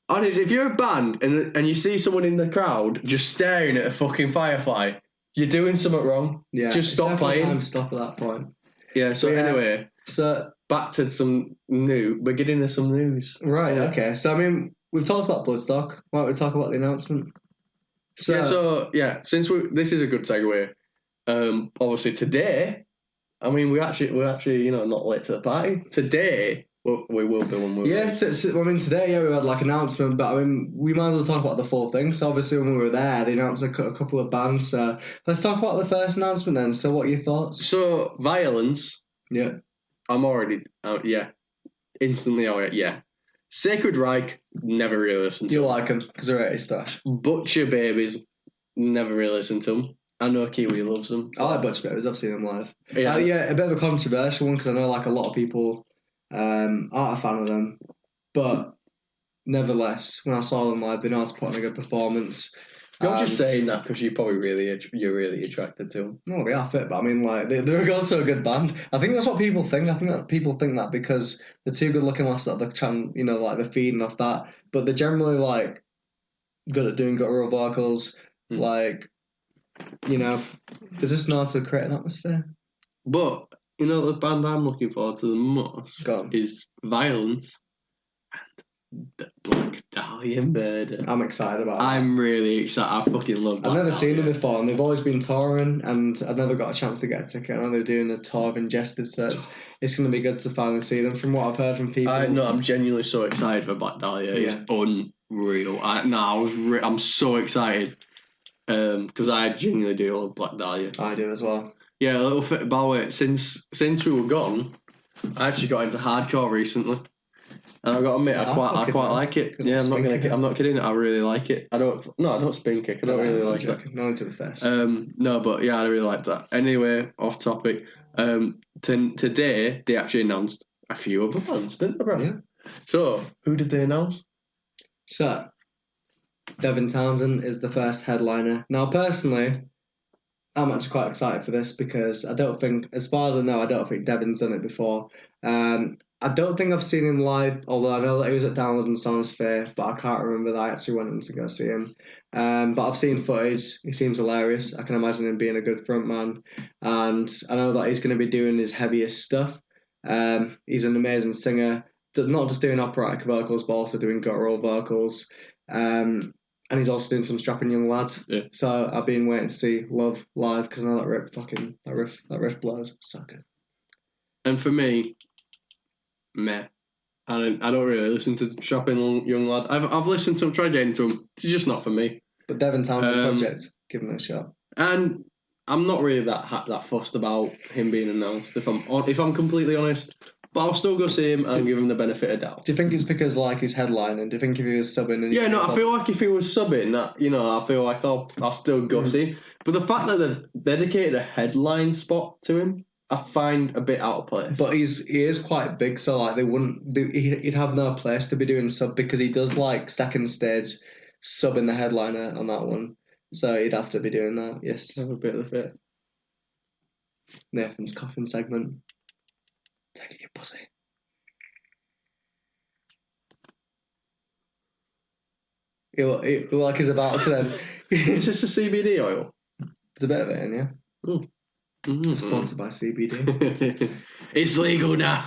Honestly, if you're a band and you see someone in the crowd just staring at a fucking firefly, you're doing something wrong. Yeah, just stop playing. Time to stop at that point. Yeah. So anyway, so back to beginning of some news. Right. Yeah. Okay. So we've talked about Bloodstock. Why don't we talk about the announcement? So since this is a good segue. Obviously today, we're actually not late to the party today. Well, we will be when we're today, we had like an announcement, but we might as well talk about the full thing. So obviously when we were there, they announced a couple of bands. So let's talk about the first announcement then. So what are your thoughts? So Violence. Yeah. I'm already instantly alright. Yeah. Sacred Reich, never really listened to. You like them because they're 80s thrash. Butcher Babies, never really listened to them. I know Kiwi loves them. I like Butcher Babies. I've seen them live. Yeah, a bit of a controversial one because I know like a lot of people aren't a fan of them, but nevertheless, when I saw them live, they know how to put on a good performance. You're just saying that because you're really attracted to them. No, they are fit, but they're also a good band. I think that's what people think. I think that people think that because they're two good-looking lasses that they're feeding off that. But they're generally like good at doing guttural vocals. They just know how to create an atmosphere. But the band I'm looking forward to the most is Violence and the Black Dahlia Murder. I'm excited about it. I'm really excited. I fucking love Black I've never Dahlia. seen them before, and they've always been touring, and I've never got a chance to get a ticket. I know they're doing a tour of Ingested, so it's going to be good to finally see them. From what I've heard from people, I'm genuinely so excited for Black Dahlia. It's unreal. I'm so excited because I genuinely do love Black Dahlia. I do as well. Yeah, a little bit. By the way, since we were gone, I actually got into hardcore recently, and I've got to admit, I quite like it. Yeah, I'm not kidding. I really like it. I don't spin kick. I don't really like that. No into the face. No, but yeah, I really like that. Anyway, off topic. Today they actually announced a few other bands, didn't they, bro? Yeah. So who did they announce? So Devin Townsend is the first headliner. Now, personally, I'm actually quite excited for this because I don't think, as far as I know, Devin's done it before. I don't think I've seen him live, although I know that he was at Download and Sonosphere, but I can't remember that I actually went in to go see him. But I've seen footage. He seems hilarious. I can imagine him being a good frontman. And I know that he's going to be doing his heaviest stuff. He's an amazing singer, not just doing operatic vocals, but also doing guttural vocals. And he's also doing some strapping young lads. Yeah. So I've been waiting to see Love live because I know that riff blows. So good. And for me, meh. I don't really listen to strapping young lad. I've listened to him, tried getting to him. It's just not for me. But Devin Townsend project, give him a shot. And I'm not really that fussed about him being announced. If I'm completely honest. But I'll still go see him and give him the benefit of doubt. Do you think it's because he's headlining? Do you think if he was subbing? I feel like if he was subbing, I feel like I'll still go see him. But the fact that they've dedicated a headline spot to him, I find a bit out of place. But he is quite big, so like he'd have no place to be doing sub because he does like second stage sub in the headliner on that one. So he'd have to be doing that. Yes. Have a bit of the fit. Nathan's coughing segment. Take it, you pussy. He look like he's about to then. Is this a CBD oil? There's a bit of it in, yeah. Ooh. Mm-hmm. Sponsored by CBD. It's legal now.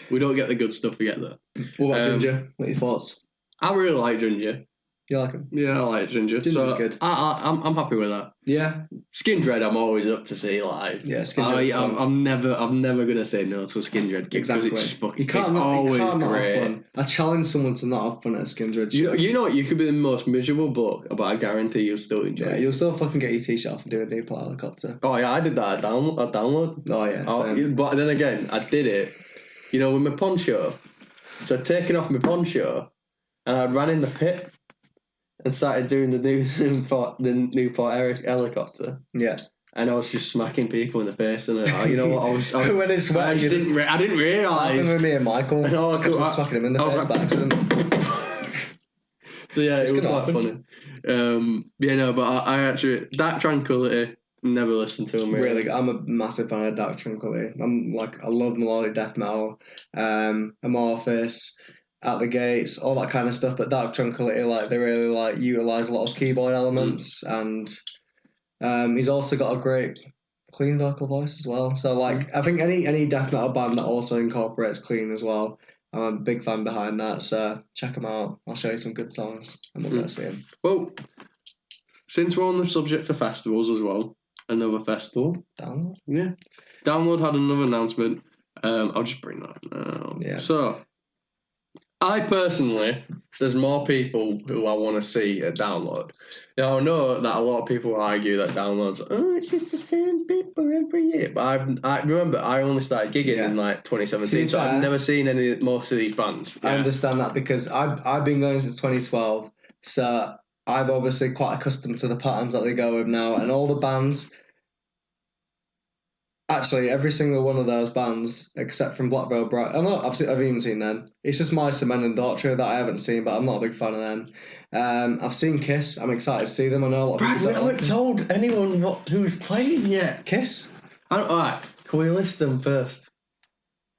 We don't get the good stuff, we get that. What about ginger? What are your thoughts? I really like ginger. You like him? Yeah, I like ginger. Ginger's good. I'm happy with that. Yeah. Skin Dread, I'm always up to see live. Yeah, Skin Dread. I'm never gonna say no to a Skin Dread gig. Exactly. It's just fucking. It's always great. I challenge someone to not have fun at a Skin Dread show. You know what? You could be the most miserable bloke, but I guarantee you'll still enjoy it. Yeah, you'll still fucking get your t-shirt off and do a new play helicopter. Oh yeah, I did that. I download. Oh yeah. Same. But then again, I did it. With my poncho. So I'd taken off my poncho, and I ran in the pit. And started doing the Newport helicopter. Yeah. And I was just smacking people in the face, and you know what? I was when it's sweat, I didn't realise. With me and Michael. No, I was just smacking him in the face by accident. So yeah, it was quite funny. But I actually Dark Tranquility. Never listened to him. Really, I'm a massive fan of Dark Tranquility. I love melodic death metal, Amorphous. At the Gates, all that kind of stuff, but Dark Tranquility, they really utilise a lot of keyboard elements, and he's also got a great clean vocal voice as well. So I think any death metal band that also incorporates clean as well, I'm a big fan behind that. So check them out. I'll show you some good songs, and we'll go see them. Well, since we're on the subject of festivals as well, another festival. Download. Yeah, Download had another announcement. I'll just bring that up now. Yeah. So. I personally, there's more people who I want to see at Download. Now, I know that a lot of people argue that Download's, it's just the same people every year. But I remember I only started gigging in 2017, so I've never seen most of these bands. Yeah. I understand that because I've been going since 2012, so I'm obviously quite accustomed to the patterns that they go with now, and all the bands. Actually, every single one of those bands, except from Black Veil Bride, I've even seen them. It's just My Cement and Daughtry that I haven't seen, but I'm not a big fan of them. I've seen Kiss. I'm excited to see them. I know a lot of people. We haven't told anyone who's playing yet. Kiss. Alright, can we list them first?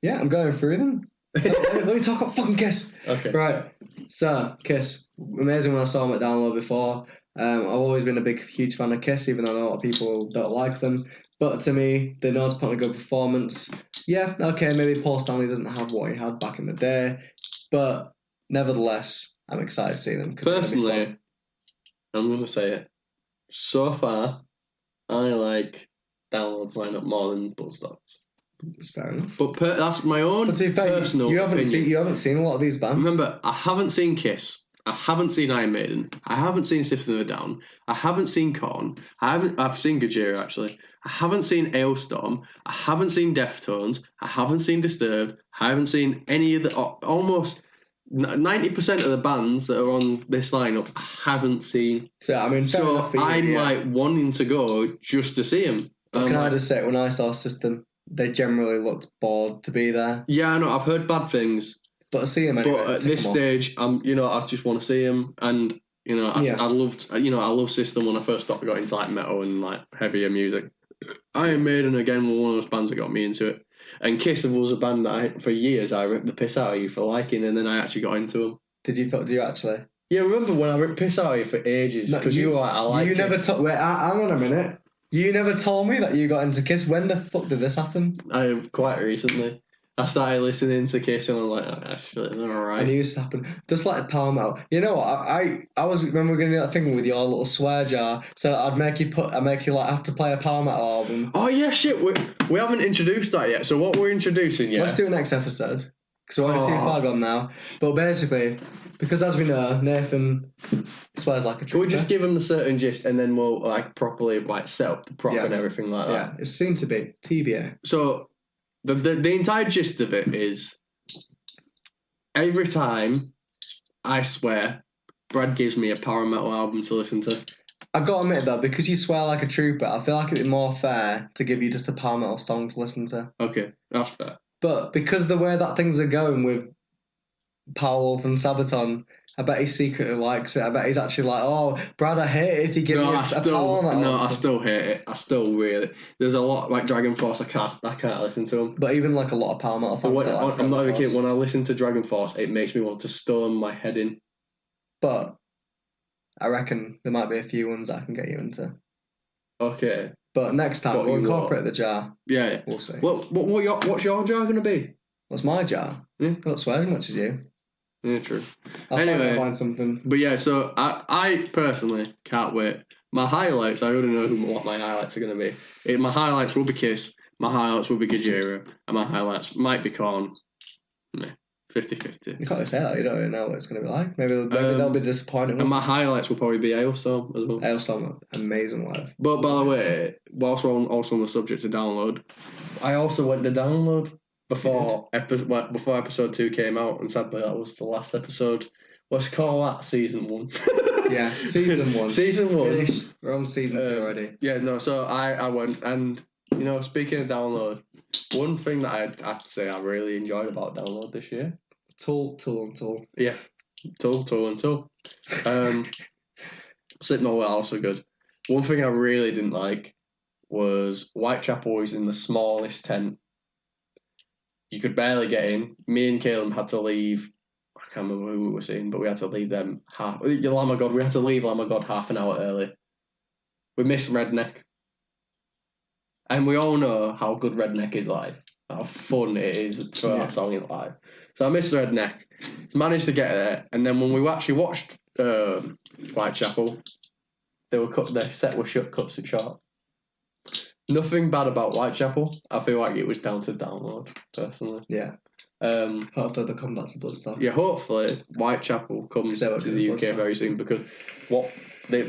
Yeah, I'm going through them. let me talk about fucking Kiss. Okay. Right. So, Kiss. Amazing when I saw them at Download before. I've always been a huge fan of Kiss, even though I know a lot of people don't like them. But to me, they know to put on a good performance. Yeah, okay, maybe Paul Stanley doesn't have what he had back in the day, but nevertheless, I'm excited to see them. Personally, I'm going to say it. So far, I like Download's lineup more than Buzzcocks. That's fair enough. But that's my own personal opinion. You haven't seen a lot of these bands. Remember, I haven't seen Kiss. I haven't seen Iron Maiden. I haven't seen System of a Down. I haven't seen Korn. I've seen Ligature actually. I haven't seen Ailstorm. I haven't seen Deftones. I haven't seen Disturbed. I haven't seen any of the almost 90% of the bands that are on this lineup. I haven't seen. So I'm wanting to go just to see them. Can I just say, when I saw System, they generally looked bored to be there. Yeah, I know. I've heard bad things. But I see him anyway. But at this stage, I just want to see him, and I loved System when I first got into metal and heavier music. Iron Maiden again were one of those bands that got me into it, and Kiss was a band that for years I ripped the piss out of you for liking, and then I actually got into them. Did you actually? Yeah, remember when I ripped piss out of you for ages because you were like, I like. You never told. Wait, hang on a minute. You never told me that you got into Kiss. When the fuck did this happen? Quite recently. I started listening to Kiss and I'm like, actually, all right. I knew this happened. Just like power metal. You know what? I remember we were going to do that thing with your little swear jar. So I'd make you have to play a power metal album. Oh yeah, shit. We haven't introduced that yet. So what we're introducing, yeah. Let's do it next episode. Because we're already too far gone now. But basically, because as we know, Nathan swears like a trooper. Can we just give him the certain gist and then we'll properly set up the prop and everything like that? Yeah, it's soon to be TBA. So. The entire gist of it is every time I swear Brad gives me a power metal album to listen to. I got to admit though, because you swear like a trooper, I feel like it'd be more fair to give you just a power metal song to listen to. Okay, that's fair. But because the way that things are going with Powell from Sabaton, I bet he secretly likes it. I bet he's actually like, oh, Brad, I hate it if you give me a power metal. No, I still hate it. I still really. There's a lot like Dragon Force. I can't listen to them. But even like a lot of power metal fans. I'm not even kidding. When I listen to Dragon Force, it makes me want to stone my head in. But I reckon there might be a few ones I can get you into. Okay. But next time we'll incorporate the jar. Yeah. We'll see. What's your jar going to be? What's my jar? I don't swear as much as you. Yeah, true. I'll find something. But yeah, so I personally can't wait. My highlights, I already know what my highlights are going to be. My highlights will be Kiss, my highlights will be Gojira, and my highlights might be Korn. 50-50. You can't really say that, you don't really know what it's going to be like. Maybe they'll be disappointed. And my highlights will probably be Ailstorm as well. Ailstorm, amazing live. But by the way, whilst we're also on the subject of download, I also went to download before episode 2 came out, and sadly that was the last episode. Let's call that season 1. Yeah, season 1. Season 1. Finished. We're on season 2 already. Yeah, no, so I went, and, speaking of download, one thing that I'd have to say I really enjoyed about download this year. Tool. Yeah, Tool. Slipknot were also good. One thing I really didn't like was Whitechapel was in the smallest tent. You could barely get in. Me and Caleb had to leave. I can't remember who we were seeing, but we had to leave them we had to leave Lamb of God half an hour early. We missed Redneck. And we all know how good Redneck is live. How fun it is for that song in live. So I missed Redneck. Managed to get there, and then when we actually watched Whitechapel, their set was cut short. Nothing bad about Whitechapel. I feel like it was down to download, personally. Yeah. Hopefully they'll come back to Bloodstock. Yeah, hopefully Whitechapel comes to the UK very soon, because they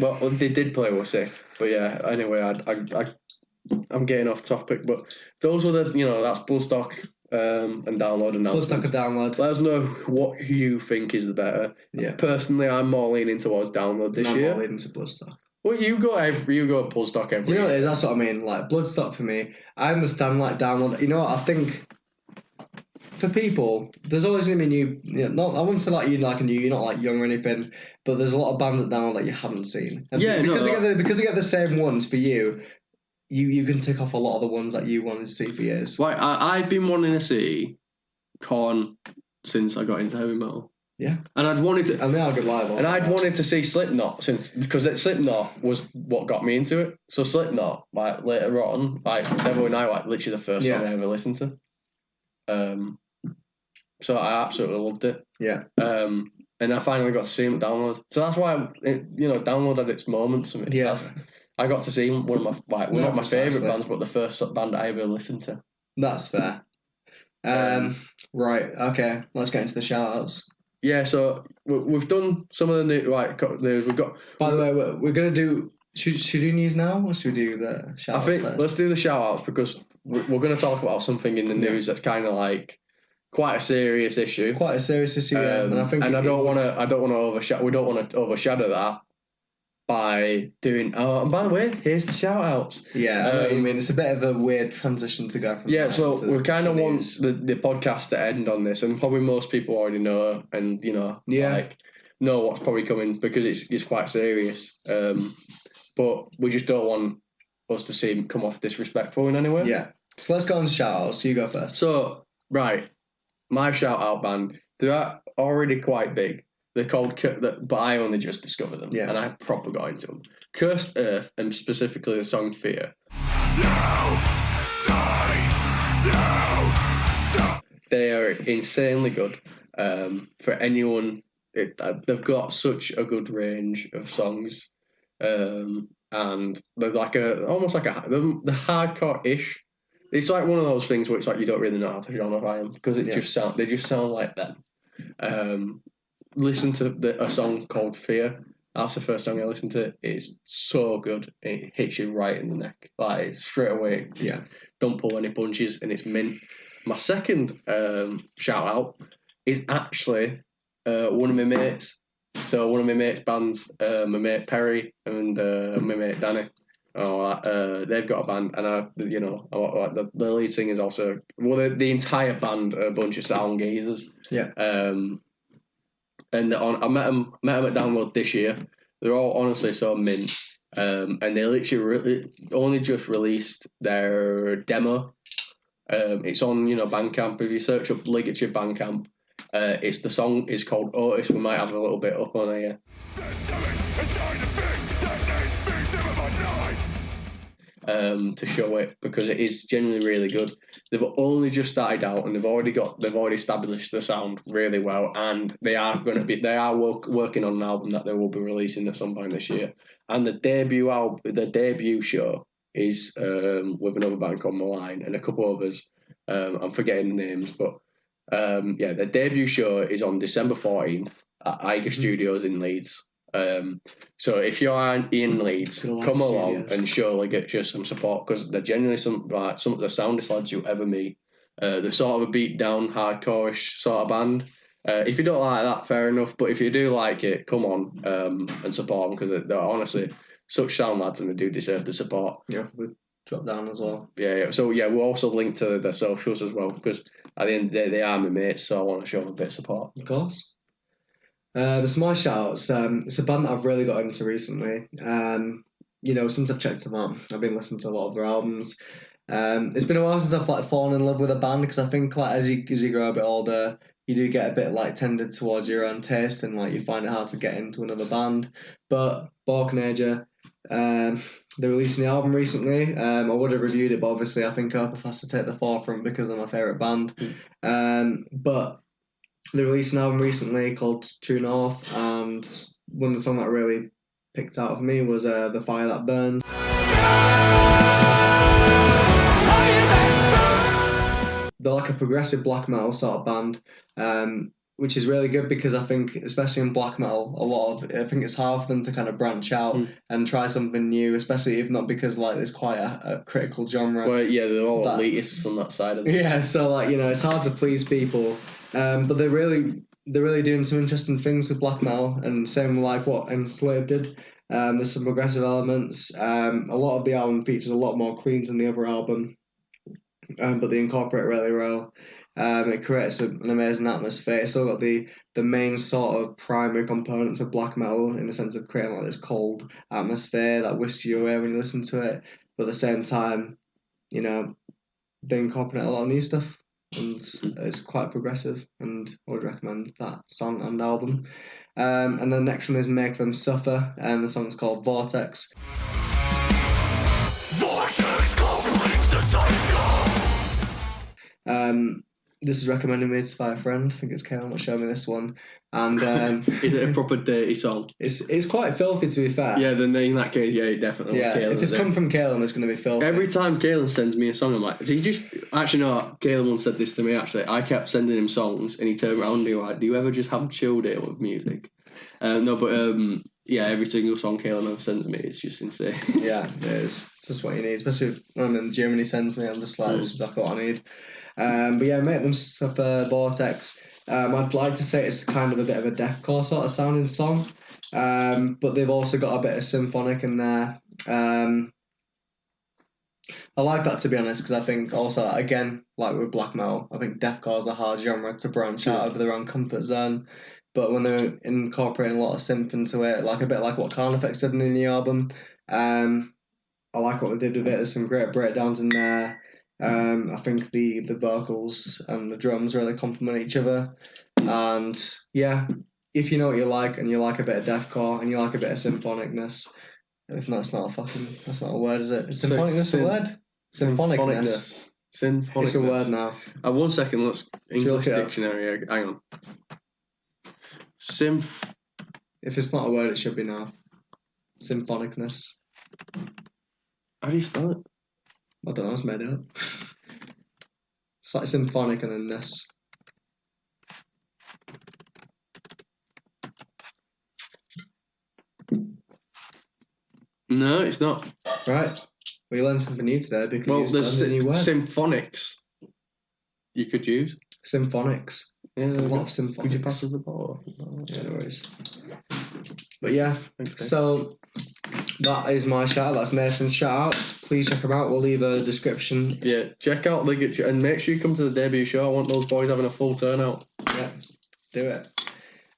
did play was sick. But yeah, anyway, I'm getting off topic, but those were that's Bloodstock and download announcements. Bloodstock and download. Let us know what you think is the better. Yeah. Personally, I'm more leaning towards download this year. I'm more leaning to Bloodstock. Well, you go Bloodstock every year. What it is? That's what I mean. Like Bloodstock for me, I understand like download. You know what I think? For people, there's always going to be new. I wouldn't say like you're not like young or anything, but there's a lot of bands that download that you haven't seen. And because you get the same ones for you. You can tick off a lot of the ones that you wanted to see for years. Like I've been wanting to see Korn since I got into heavy metal. Yeah, and I'd wanted to, and they are good live. And I'd wanted to see Slipknot because Slipknot was what got me into it. So Slipknot, like later on, like Devil and I, like literally the first song I ever listened to. So I absolutely loved it. Yeah. And I finally got to see him at Download. So that's why Download had its moments for me. Yeah. I got to see one of my not my favourite bands, but the first band I ever listened to. That's fair. Right, okay, let's get into the shout-outs. Yeah, so we've done some of the news. We've got. By the way, we're going to do. Should we do news now, or should we do the shout-outs? I think first? Let's do the shout-outs, because we're going to talk about something in the news that's kind of like quite a serious issue. Quite a serious issue, yeah. And I think, I don't want to overshadow. We don't want to overshadow that by doing. Oh, and by the way, here's the shout-outs. Yeah, I mean, it's a bit of a weird transition to go from. Yeah, so we kind of want the podcast to end on this, and probably most people already know, and know what's probably coming, because it's quite serious. But we just don't want us to seem come off disrespectful in any way. Yeah. So let's go on to shout-outs. You go first. So right, my shout-out band, they're already quite big. They're called, but I only just discovered them, and I proper got into them. Cursed Earth, and specifically the song Fear. They are insanely good. For anyone, they've got such a good range of songs, and they're like almost like they're hardcore-ish. It's like one of those things where it's like you don't really know how to genreify them, because they just sound like them. Listen to a song called Fear. That's the first song I listened to. It's so good. It hits you right in the neck. Like, straight away. Yeah. Don't pull any punches, and it's mint. My second shout out is actually one of my mates. So one of my mates' bands, my mate Perry and my mate Danny. They've got a band, and the lead singer is also the entire band are a bunch of sound geezers. Yeah. And I met them at Download this year. They're all honestly so mint. And they literally only just released their demo. It's on Bandcamp. If you search up Ligature Bandcamp, the song is called Otis. We might have a little bit up on here. To show it, because it is genuinely really good. They've only just started out, and they've already established the sound really well, and they are working on an album that they will be releasing at some point this year. And the debut show is with another band called Malign and a couple others. I'm forgetting the names, but the debut show is on December 14th at Eiger Studios in Leeds. So if you're in Leeds, come along and show Ligature some support, because they're genuinely some of the soundest lads you'll ever meet. They're sort of a beat down, hardcore-ish sort of band. If you don't like that, fair enough. But if you do like it, come on and support them, because they're honestly such sound lads, and they do deserve the support. Yeah, we drop down as well. Yeah. So we'll also link to their socials as well, because at the end of the day, they are my mates, so I want to show them a bit of support. Of course. There's my shout-outs. It's a band that I've really got into recently. Since I've checked them out, I've been listening to a lot of their albums. It's been a while since I've fallen in love with a band, because I think as you grow a bit older, you do get a bit tended towards your own taste, and you find it hard to get into another band. But Borknager, they're releasing the album recently. I would have reviewed it, but obviously I think Opeth has to take the forefront because they're my favourite band. But they released an album recently called True North, and one of the songs that really picked out for me was The Fire That Burns. They're like a progressive black metal sort of band, which is really good, because I think, especially in black metal, I think it's hard for them to kind of branch out and try something new, especially if not because there's quite a critical genre. Well, yeah, they're all elitists on that side of it. Yeah, so it's hard to please people. But they're really doing some interesting things with black metal, and same like what Enslaved did. There's some progressive elements. A lot of the album features a lot more cleans than the other album, but they incorporate really well. It creates an amazing atmosphere. It's still got the main sort of primary components of black metal, in the sense of creating this cold atmosphere that whisks you away when you listen to it. But at the same time, they incorporate a lot of new stuff. And it's quite progressive, and I would recommend that song and album. And the next one is Make Them Suffer, and the song's called Vortex. Vortex completes the cycle. This is recommended me by a friend. I think it's Kayla that showed me this one. And is it a proper dirty song? It's quite filthy, to be fair. Yeah, then in that case, it definitely was Kayla. If it's come from Kayla, it's going to be filthy. Every time Kayla sends me a song, I'm like, do you just... Actually, no, Kayla once said this to me, actually. I kept sending him songs, and he turned around and he was like, do you ever just have a chill day with music? Every single song Kayla ever sends me, it's just insane. Yeah, it is. It's just what you need, especially when I'm in the gym and he sends me, I'm just like, this is exactly what I need. Make Them Suffer, Vortex. I'd like to say it's kind of a bit of a deathcore sort of sounding song, but they've also got a bit of symphonic in there. I like that, to be honest, because I think also, again, like with black metal, I think deathcore is a hard genre to branch out of their own comfort zone. But when they're incorporating a lot of synth into it, a bit like what Carnifex did in the new album, I like what they did with it. There's some great breakdowns in there. I think the vocals and the drums really complement each other. And yeah, if you know what you like, and you like a bit of deathcore and you like a bit of symphonicness, if not, that's not a word, is it? Is symphonicness a word? Symphonicness. It's a word now. 1 second, let's English dictionary. Hang on. If it's not a word, it should be now. Symphonicness. How do you spell it? I don't know, it's made up. It's like symphonic and then this. No, it's not. Right. We learned something new today because there's symphonics you could use. Symphonics. Yeah, there's a lot of synth. Could you pass us the ball? Yeah, no worries. But yeah, so that is my shout out. That's Nathan's shout outs. Please check them out. We'll leave a description. Yeah, check out Ligature and make sure you come to the debut show. I want those boys having a full turnout. Yeah, do it.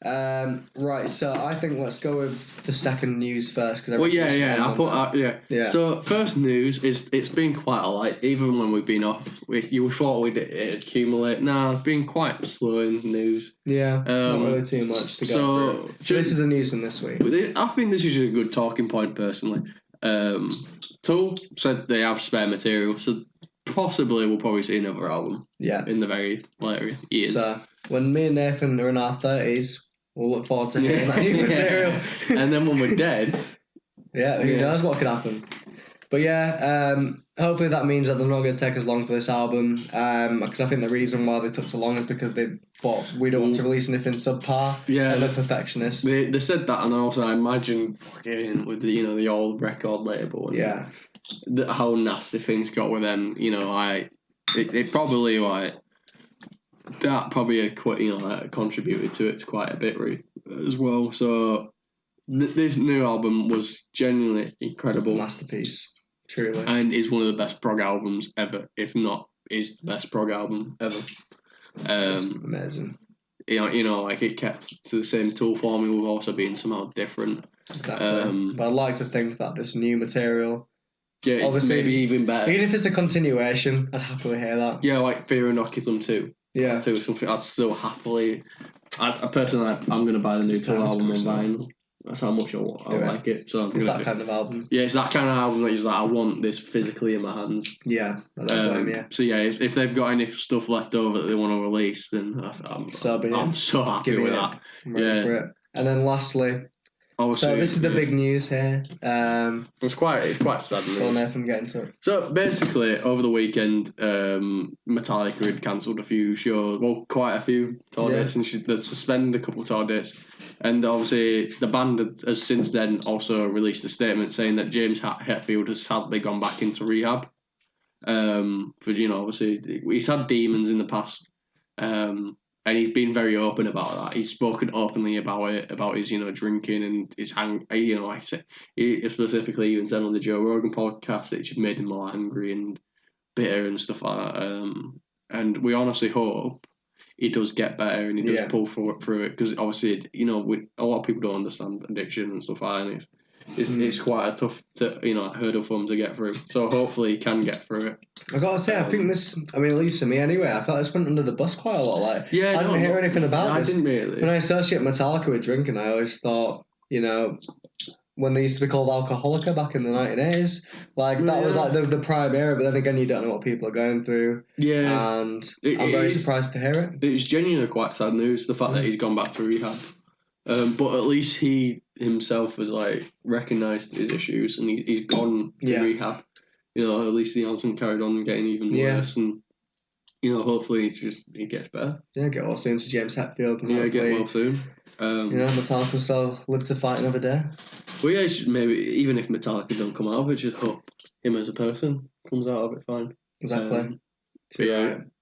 Right, so I think let's go with the second news first. Well, yeah. So first news is it's been quite a light. Even when we've been off, you thought we'd accumulate. Nah, it's been quite slow in news. Yeah, not really too much to go through. So this is the news in this week. I think this is a good talking point personally. Tool said they have spare material, so possibly we'll probably see another album. Yeah, in the very later years. So when me and Nathan are in our 30s. We'll look forward to hearing that new material. And then when we're dead... who knows what could happen. But hopefully that means that they're not going to take as long for this album. Because I think the reason why they took so long is because they thought we don't want to release anything subpar. Yeah. And they're perfectionists. They said that, and also I imagine fucking with the old record label. And how nasty things got with them. It probably that probably contributed to it quite a bit as well. So this new album was genuinely incredible, masterpiece, truly, and is one of the best prog albums ever. If not, is the best prog album ever. It's amazing. It kept to the same Tool formula, with also being somehow different. Exactly. But I'd like to think that this new material. Yeah, obviously, maybe even better. Even if it's a continuation, I'd happily hear that. Yeah, like Fear and Inoculum 2. Yeah. To something I'd still happily... I'm going to buy the new Tool album on vinyl. That's how much I like it. So it's that kind of album. Yeah, it's that kind of album that you're like, I want this physically in my hands. Yeah, I don't blame you. So yeah, if they've got any stuff left over that they want to release, then I'm so happy with that. I'm ready for it. And then lastly... So this is the big news here. It's quite sad news. Go on, Nathan, get into it. So basically, over the weekend, Metallica had cancelled a few shows. Well, quite a few tour dates, and they'd suspended a couple of tour dates. And obviously, the band has since then also released a statement saying that James Hetfield has sadly gone back into rehab. Obviously, he's had demons in the past. And he's been very open about that. He's spoken openly about it, about his, drinking and his he specifically even said on the Joe Rogan podcast that it made him more angry and bitter and stuff like that. And we honestly hope he does get better and he does pull through it, because obviously, a lot of people don't understand addiction and stuff like that. And it's quite a tough hurdle for him to get through. So hopefully he can get through it. I gotta say, I think this, at least for me anyway, I felt this went under the bus quite a lot. I didn't hear anything about this. I didn't really. When I associate Metallica with drinking, I always thought, when they used to be called Alcoholica back in the 1980s, that was like the prime era, but then again, you don't know what people are going through. Yeah. And I'm very surprised to hear it. It's genuinely quite sad news, the fact that he's gone back to rehab. But at least he himself has recognised his issues and he's gone to rehab. At least he hasn't carried on getting even worse, and hopefully he gets better. Yeah, get well soon to James Hetfield. Yeah, get well soon. Metallica will still live to fight another day. Well, yeah, maybe even if Metallica don't come out of it, just hope him as a person comes out of it fine. Exactly.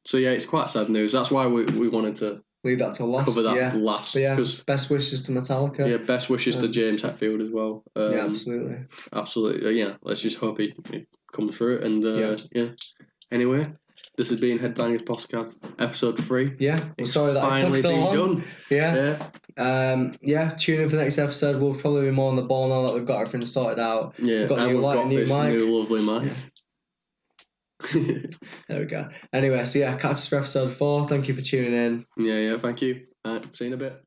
So it's quite sad news. That's why we wanted to leave that to last. Cover that last. But best wishes to Metallica. Yeah, best wishes to James Hetfield as well. Absolutely. Absolutely. Let's just hope he comes through it. And Anyway, this has been Headbangers Podcast, episode 3. Yeah, sorry that it took so long. Done. Tune in for the next episode. We'll probably be more on the ball now that we've got everything sorted out. Yeah, we've got a new light, a new mic. New lovely mic. There we go. Anyway, catch us for episode 4. Thank you for tuning in. Yeah, thank you. See you in a bit.